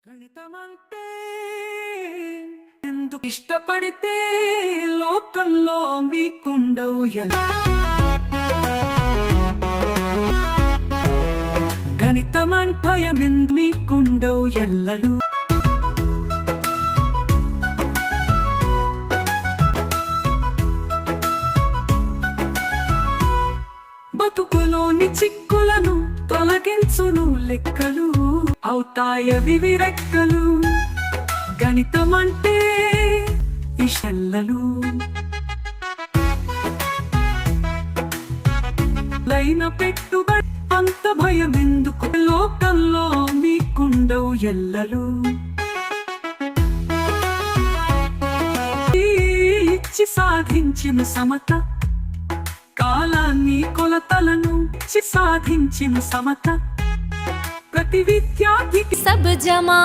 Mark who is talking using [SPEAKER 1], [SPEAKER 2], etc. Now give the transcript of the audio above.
[SPEAKER 1] గణితమంటే ఎందుకు ఇష్టపడితే లోకంలో మీకుండవు గణితమంటే భయమెందు మీకుండవు ఎల్లలు బతుకులోని చిక్కులను తొలగించును లెక్కలు అవుతాయవి విరెక్కలు గణితమంటే ఇషల్లలు లైన పెట్టుబడి అంత భయమెందుకు లోకంలో మీకుండవు ఎల్లలు ఇచ్చి సాధించిన సమత కాలాన్ని కొలతలను ఇచ్చి సాధించిన సమత ప్రతి విద్యార్థికి
[SPEAKER 2] सब जमा